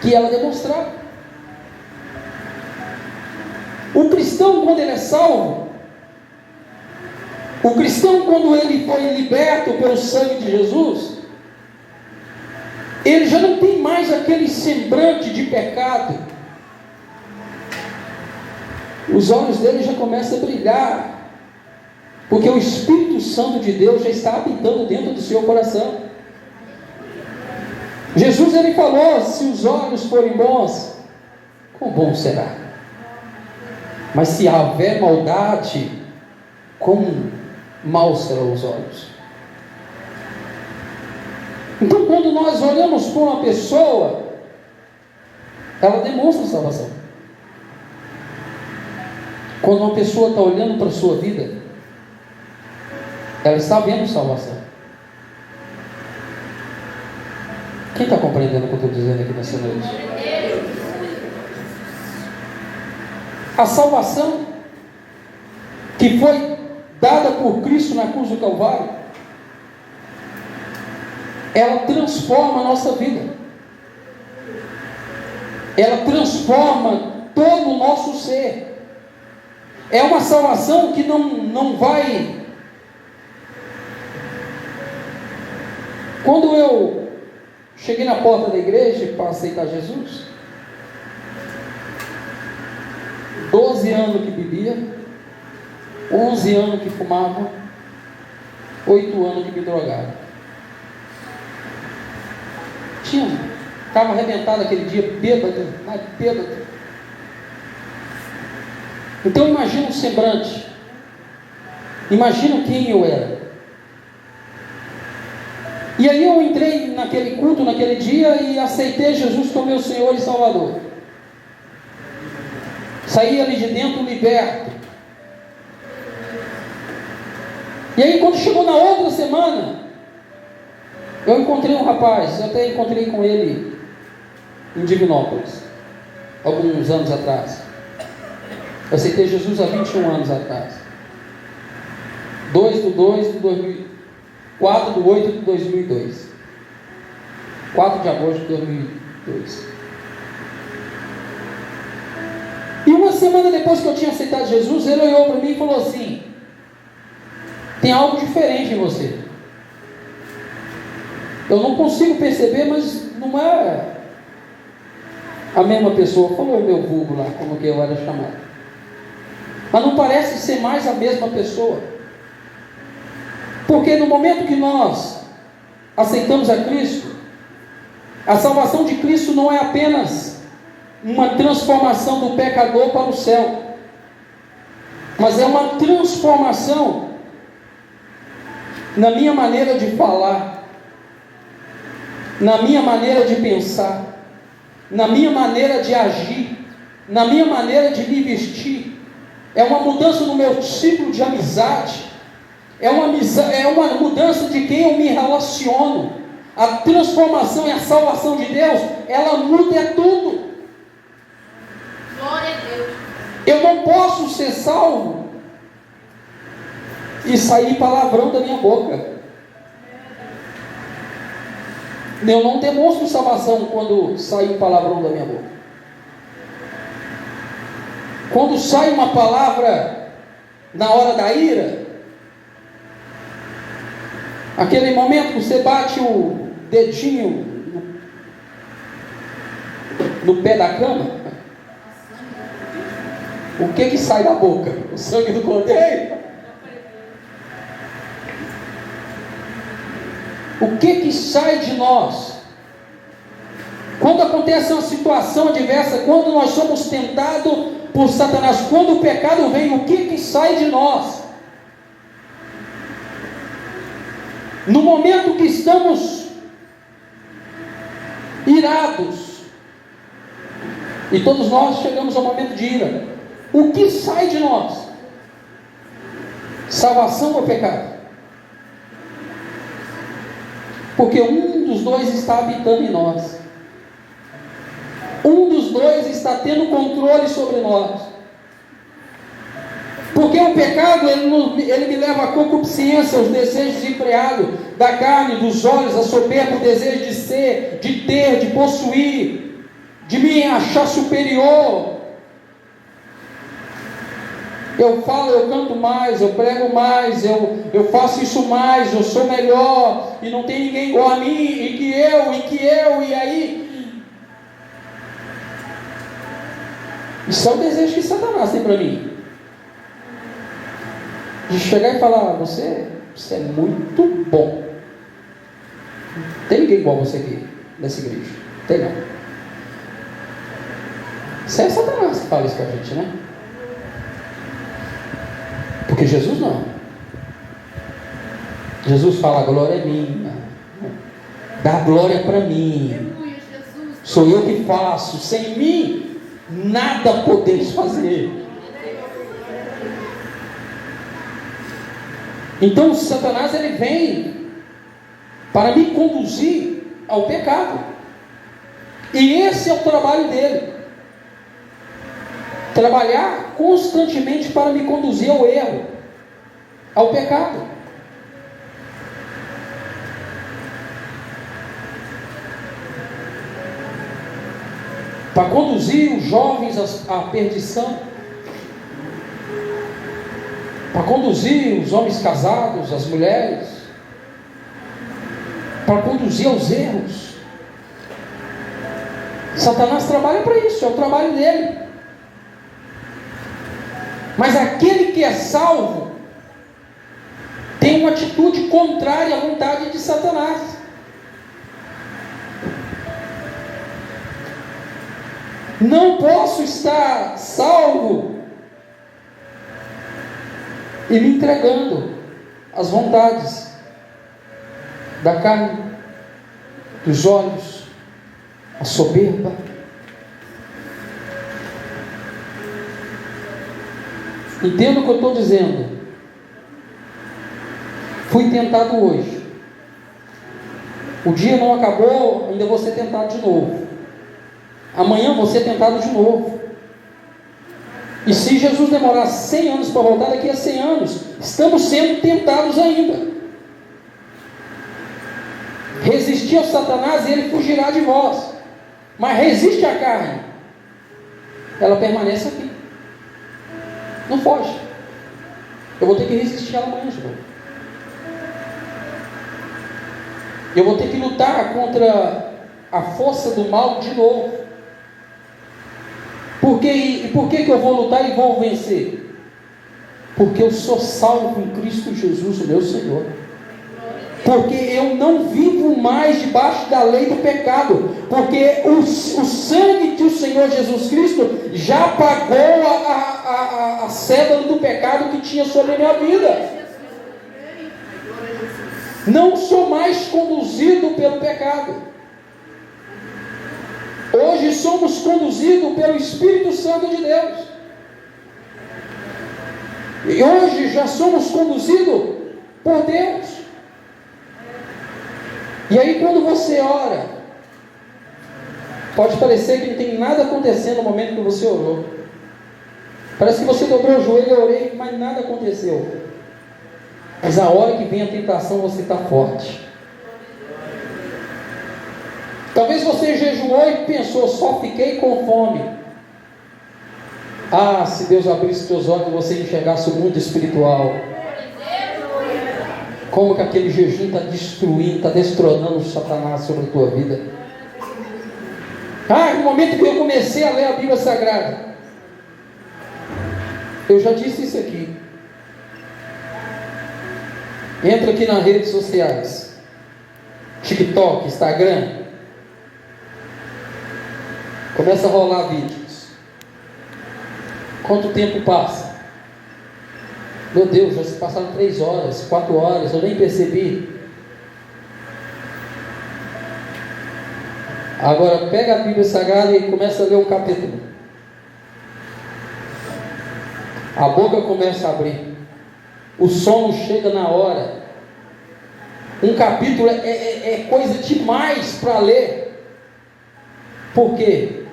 que ela demonstrava. O cristão, quando ele é salvo, o cristão, quando ele foi liberto pelo sangue de Jesus, ele já não tem mais aquele semblante de pecado. Os olhos dele já começam a brilhar, porque o Espírito Santo de Deus já está habitando dentro do seu coração. Jesus, ele falou, se os olhos forem bons, quão bom será. Mas se houver maldade, quão maus serão os olhos. Então, quando nós olhamos para uma pessoa, ela demonstra salvação. Quando uma pessoa está olhando para a sua vida, ela está vendo salvação. Quem está compreendendo o que eu estou dizendo aqui nessa noite? A salvação que foi dada por Cristo na cruz do Calvário, ela transforma a nossa vida. Ela transforma todo o nosso ser. É uma salvação que não vai... Quando eu cheguei na porta da igreja para aceitar Jesus, 12 anos que bebia, 11 anos que fumava, 8 anos que me drogava. Estava arrebentado aquele dia, bêbado, mas bêbado. Então imagina o semblante, imagina quem eu era. E aí eu entrei naquele culto, naquele dia, e aceitei Jesus como meu Senhor e Salvador. Saí ali de dentro liberto. E aí quando chegou na outra semana, eu encontrei um rapaz, eu até encontrei com ele em Divinópolis, alguns anos atrás. Eu aceitei Jesus há 21 anos atrás. 4 de 8 de 2002. 4 de agosto de 2002. E uma semana depois que eu tinha aceitado Jesus, ele olhou para mim e falou assim: Tem algo diferente em você. Eu não consigo perceber, mas não é a mesma pessoa. Falou o meu vulgo lá, como que eu era chamado. Mas não parece ser mais a mesma pessoa. Porque no momento que nós aceitamos a Cristo, a salvação de Cristo não é apenas uma transformação do pecador para o céu, mas é uma transformação na minha maneira de falar, na minha maneira de pensar, na minha maneira de agir, na minha maneira de me vestir. É uma mudança no meu ciclo de amizade, é uma mudança de quem eu me relaciono. A transformação e a salvação de Deus, ela muda tudo. Glória a Deus. Eu não posso ser salvo e sair palavrão da minha boca. Eu não demonstro salvação quando sai um palavrão da minha boca. Quando sai uma palavra na hora da ira, aquele momento que você bate o dedinho no pé da cama, o que sai da boca? O sangue do cordeiro? O que sai de nós? Quando acontece uma situação adversa, quando nós somos tentados por Satanás, quando o pecado vem, o que sai de nós? No momento que estamos irados, e todos nós chegamos ao momento de ira, o que sai de nós? Salvação ou pecado? Porque um dos dois está habitando em nós. Um dos dois está tendo controle sobre nós. Porque o pecado, ele me leva à concupiscência, aos desejos desenfreados da carne, dos olhos, a soberba, o desejo de ser, de ter, de possuir, de me achar superior. Eu falo, eu canto mais, eu prego mais, eu faço isso mais, eu sou melhor, e não tem ninguém igual a mim, e que eu, e aí. Isso é o desejo que Satanás tem para mim. De chegar e falar, você é muito bom. Não tem ninguém igual a você aqui, nessa igreja. Tem não. Isso é Satanás que fala isso com a gente, né? Porque Jesus não. Jesus fala, a glória é minha. Dá a glória para mim. Sou eu que faço. Sem mim, nada podeis fazer. Então Satanás, ele vem para me conduzir ao pecado. E esse é o trabalho dele. Trabalhar constantemente para me conduzir ao erro, ao pecado. Para conduzir os jovens à perdição, para conduzir os homens casados, as mulheres, para conduzir aos erros. Satanás trabalha para isso, é o trabalho dele. Mas aquele que é salvo tem uma atitude contrária à vontade de Satanás. Não posso estar salvo e me entregando às vontades da carne, dos olhos, a soberba. Entenda o que eu estou dizendo. Fui tentado hoje. O dia não acabou, ainda vou ser tentado de novo. Amanhã vou ser tentado de novo. E se Jesus demorar 100 anos para voltar, daqui a 100 anos, estamos sendo tentados ainda. Resistir ao Satanás e ele fugirá de vós. Mas resiste à carne, ela permanece aqui. Não foge. Eu vou ter que resistir ela amanhã de novo. Eu vou ter que lutar contra a força do mal de novo. Por que eu vou lutar e vou vencer? Porque eu sou salvo em Cristo Jesus, o meu Senhor. Porque eu não vivo mais debaixo da lei do pecado, porque o sangue do Senhor Jesus Cristo já pagou a cédula do pecado que tinha sobre a minha vida. Não sou mais conduzido pelo pecado. Hoje somos conduzidos pelo Espírito Santo de Deus. E hoje já somos conduzidos por Deus. E aí quando você ora, pode parecer que não tem nada acontecendo no momento que você orou. Parece que você dobrou o joelho, eu orei, mas nada aconteceu. Mas a hora que vem a tentação, você está forte. Talvez você jejuou e pensou, só fiquei com fome. Ah, se Deus abrisse seus olhos e você enxergasse o mundo espiritual. Como que aquele jejum está destruindo, está destronando o Satanás sobre a tua vida. Ah, no momento que eu comecei a ler a Bíblia Sagrada, eu já disse isso aqui. Entra aqui nas redes sociais, TikTok, Instagram, começa a rolar vídeos. Quanto tempo passa? Meu Deus, já se passaram 3 horas, 4 horas, eu nem percebi. Agora pega a Bíblia Sagrada e começa a ler um capítulo. A boca começa a abrir. O sono chega na hora. Um capítulo é coisa demais para ler. Por quê?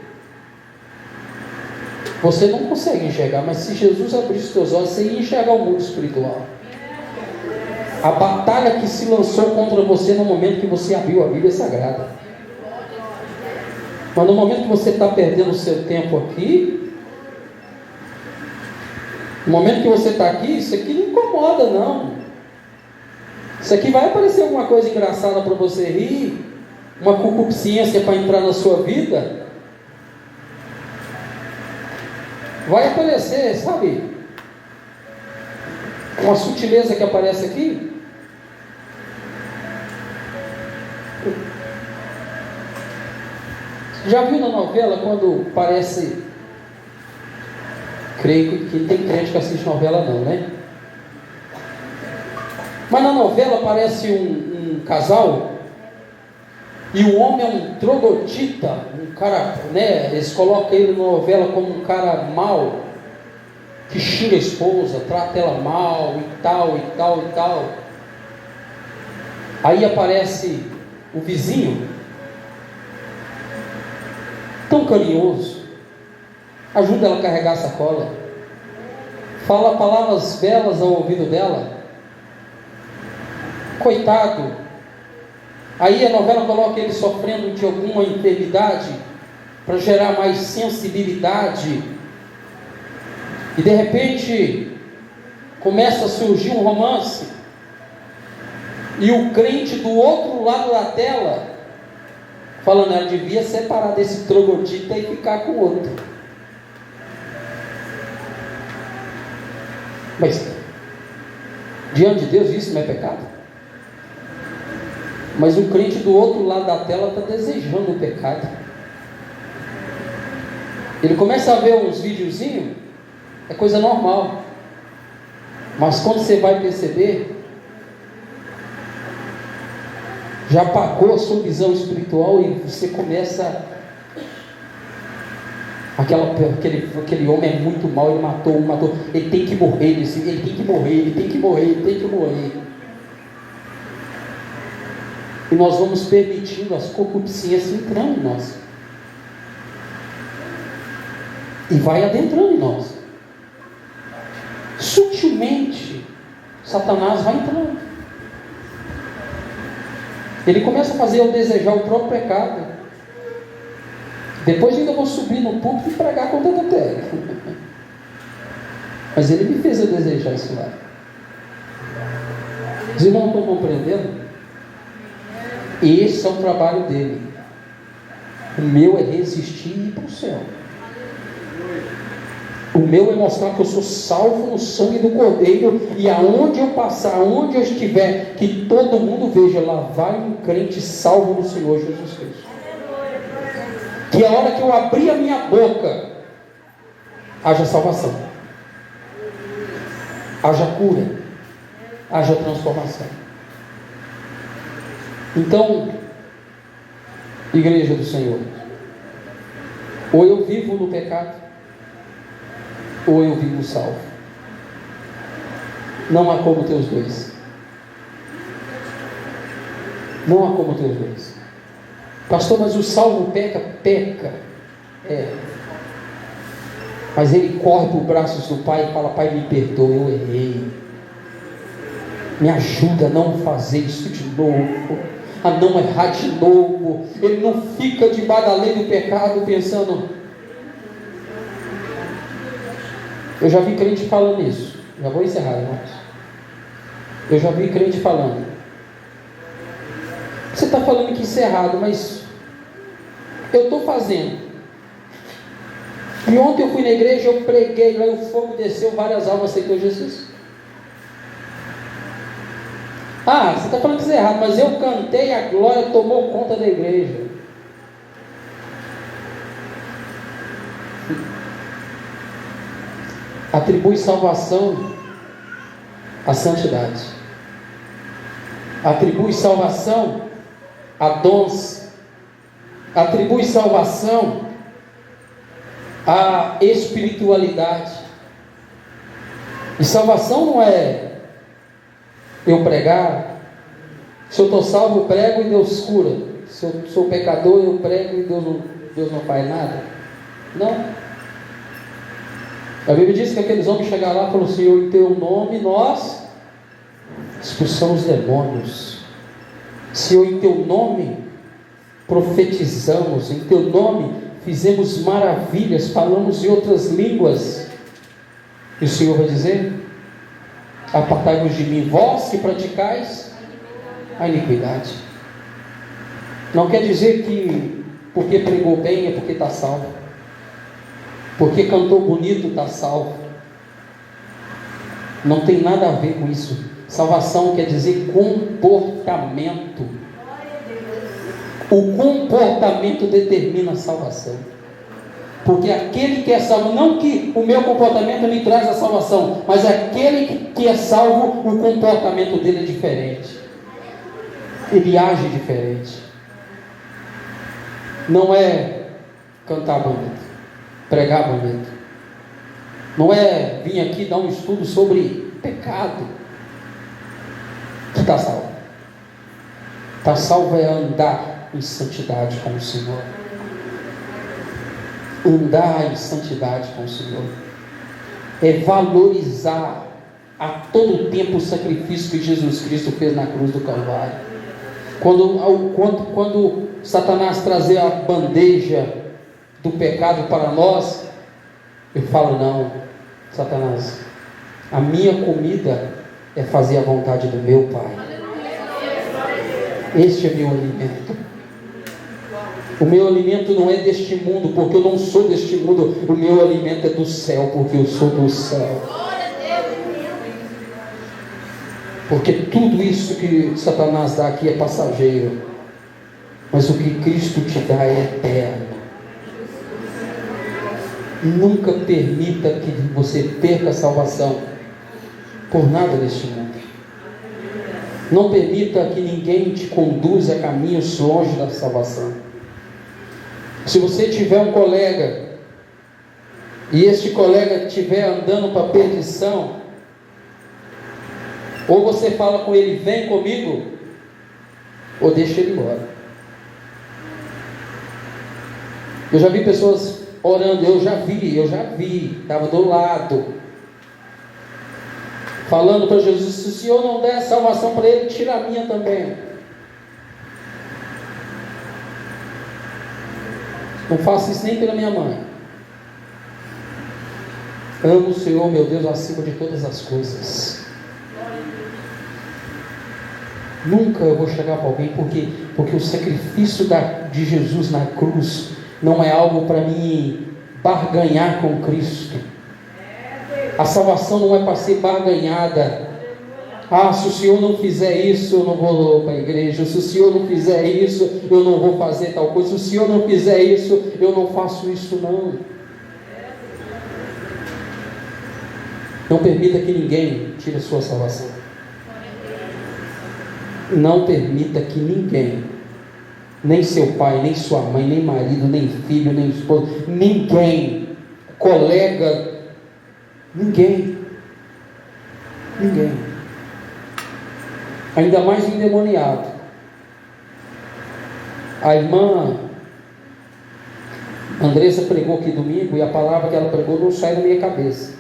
Você não consegue enxergar, mas se Jesus abrisse os teus olhos, você ia enxergar o mundo espiritual. A batalha que se lançou contra você no momento que você abriu a Bíblia Sagrada. Mas no momento que você está perdendo o seu tempo aqui, no momento que você está aqui, isso aqui não incomoda não. Isso aqui vai aparecer alguma coisa engraçada para você rir, uma concupiscência para entrar na sua vida. Vai aparecer, sabe? Uma sutileza que aparece aqui. Já viu na novela quando parece... Creio que tem crente que assiste novela não, né? Mas na novela aparece um casal e o homem é um troglodita, um cara, né? Eles colocam ele na novela como um cara mau, que xinga a esposa, trata ela mal e tal, e tal, e tal. Aí aparece o vizinho, tão carinhoso, ajuda ela a carregar a sacola, fala palavras belas ao ouvido dela. Coitado. Aí a novela coloca ele sofrendo de alguma enfermidade para gerar mais sensibilidade. E de repente começa a surgir um romance. E o crente do outro lado da tela falando, ela devia separar desse troglodita e ficar com o outro. Mas diante de Deus isso não é pecado? Mas o crente do outro lado da tela está desejando o pecado. Ele começa a ver uns videozinhos, é coisa normal. Mas quando você vai perceber, já apagou a sua visão espiritual e você começa... Aquele homem é muito mau, ele matou. Ele tem que morrer, ele tem que morrer. E nós vamos permitindo as concupiscências entrando em nós. E vai adentrando em nós. Sutilmente, Satanás vai entrando. Ele começa a fazer eu desejar o próprio pecado. Depois ainda vou subir no púlpito e pregar contra a terra. Mas ele me fez eu desejar isso lá. Os irmãos estão compreendendo? Esse é o trabalho dele. O meu é resistir e ir para o céu. O meu é mostrar que eu sou salvo no sangue do Cordeiro, e aonde eu passar, aonde eu estiver, que todo mundo veja, lá vai um crente salvo no Senhor Jesus Cristo. Que a hora que eu abrir a minha boca, haja salvação, haja cura, haja transformação. Então, igreja do Senhor, ou eu vivo no pecado, ou eu vivo salvo. Não há como ter os dois. Não há como ter os dois. Pastor, mas o salvo peca? Peca. É. Mas ele corre para os braços do Pai e fala: Pai, me perdoa, eu errei. Me ajuda a não fazer isso de novo, a não errar de novo. Ele não fica debaixo da lei do pecado pensando. Eu já vi crente falando isso. Já vou encerrar, irmãos. Eu já vi crente falando: você está falando que isso é errado, mas eu estou fazendo. E ontem eu fui na igreja, eu preguei, lá o fogo desceu, várias almas aceitou Jesus. Ah, você está falando que isso é errado, mas eu cantei, a glória tomou conta da igreja. Atribui salvação à santidade. Atribui salvação a dons. Atribui salvação à espiritualidade. E salvação não é eu pregar. Se eu estou salvo, eu prego e Deus cura. Se eu sou pecador, eu prego e Deus não faz nada. Não. A Bíblia diz que aqueles homens chegaram lá e falaram: Senhor, em teu nome nós expulsamos demônios. Senhor, em teu nome profetizamos, em teu nome fizemos maravilhas, falamos em outras línguas. E o Senhor vai dizer: apartai-vos de mim, vós que praticais a iniquidade. Não quer dizer que porque pregou bem é porque está salvo, porque cantou bonito está salvo. Não tem nada a ver com isso. Salvação quer dizer comportamento. O comportamento determina a salvação. Porque aquele que é salvo, não que o meu comportamento me traz a salvação, mas aquele que é salvo, o comportamento dele é diferente. Ele age diferente. Não é cantar bonito, pregar bonito. Não é vir aqui dar um estudo sobre pecado que está salvo. Está salvo é andar em santidade com o Senhor. Andar em santidade com o Senhor é valorizar a todo tempo o sacrifício que Jesus Cristo fez na cruz do Calvário. Quando Satanás trazer a bandeja do pecado para nós, eu falo: não, Satanás, a minha comida é fazer a vontade do meu Pai. Este é meu alimento. O meu alimento não é deste mundo, porque eu não sou deste mundo. O meu alimento é do céu, porque eu sou do céu. Porque tudo isso que Satanás dá aqui é passageiro, mas o que Cristo te dá é eterno. Nunca permita que você perca a salvação por nada neste mundo. Não permita que ninguém te conduza a caminhos longe da salvação. Se você tiver um colega e este colega estiver andando para a perdição, ou você fala com ele: vem comigo, ou deixa ele embora. Eu já vi pessoas orando, eu já vi, estava do lado, falando para Jesus: se o Senhor não der salvação para ele, tira a minha também. Não faço isso nem pela minha mãe. Amo o Senhor, meu Deus, acima de todas as coisas. Nunca eu vou chegar para alguém, porque o sacrifício de Jesus na cruz não é algo para mim barganhar com Cristo. A salvação não é para ser barganhada. Se o Senhor não fizer isso, eu não vou para a igreja. Se o Senhor não fizer isso, eu não vou fazer tal coisa. Se o Senhor não fizer isso, eu não faço isso não. Não permita que ninguém tire a sua salvação. Não permita que ninguém, nem seu pai, nem sua mãe, nem marido, nem filho, nem esposo, ninguém, colega, ninguém, ainda mais o endemoniado. A irmã Andressa pregou aqui domingo, e a palavra que ela pregou não sai da minha cabeça.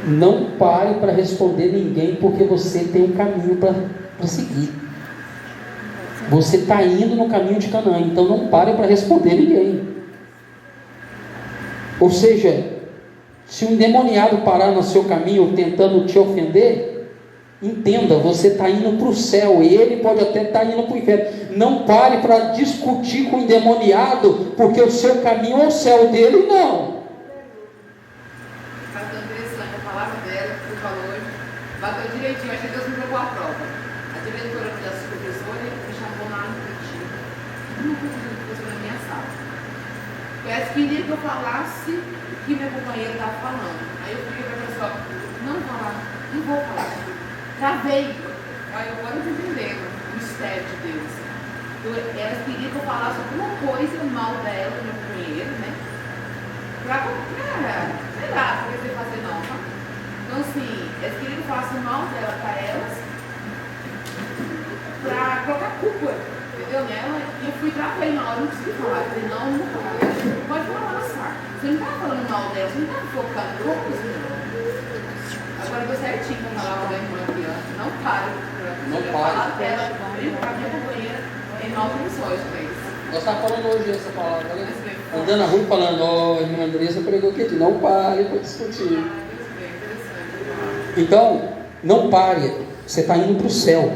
Não pare para responder ninguém, porque você tem um caminho para seguir. Você está indo no caminho de Canaã, então não pare para responder ninguém. Ou seja, se um endemoniado parar no seu caminho tentando te ofender, entenda, você está indo para o céu, e ele pode até estar indo para o inferno. Não pare para discutir com o endemoniado, porque o seu caminho é o céu dele, não. Bateu direitinho, acho que Deus me jogou a prova. A diretora da supervisora me chamou lá no cantinho. Uma coisa na minha sala. Parece que queria que eu falasse o que meu companheiro estava falando. Aí eu fiquei para a pessoa, não vou falar. Travei. Aí agora eu estou entendendo o mistério de Deus. Elas queriam que eu falasse alguma coisa mal dela, do meu companheiro, né? Sei lá, não sei fazer não, tá? Então, assim, eles queriam que eu falasse mal dela para elas, para colocar culpa, entendeu? Nela, e eu fui travei na hora, não consegui falar. Eu falei, não fala. Pode falar, Sá. Você não estava falando mal dela, você não estava focando em outras, não. Agora deu certinho com a palavra da irmã aqui, ó. Não pare. Não pare. Falar dela, a minha companheira, em maus lençóis com eles. Nós estávamos falando hoje essa palavra, né? Andando na rua falando, a irmã Andressa pregou aqui, não pare para discutir. Então, não pare, você está indo para o céu.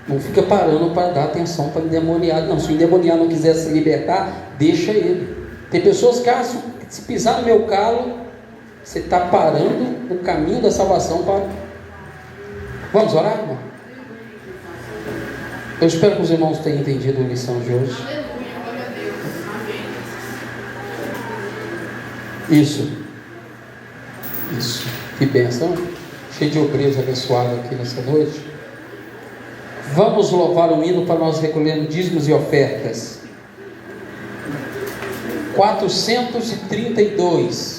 Não fica parando para dar atenção para o endemoniado. Não, se o endemoniado não quiser se libertar, deixa ele. Tem pessoas que se pisar no meu calo, você está parando o caminho da salvação para... Vamos orar, irmão? Eu espero que os irmãos tenham entendido a lição de hoje. Aleluia, glória a Deus. Amém. Isso. Que bênção. Cheio de obreiros abençoados aqui nessa noite. Vamos louvar um hino para nós recolhermos dízimos e ofertas. 432.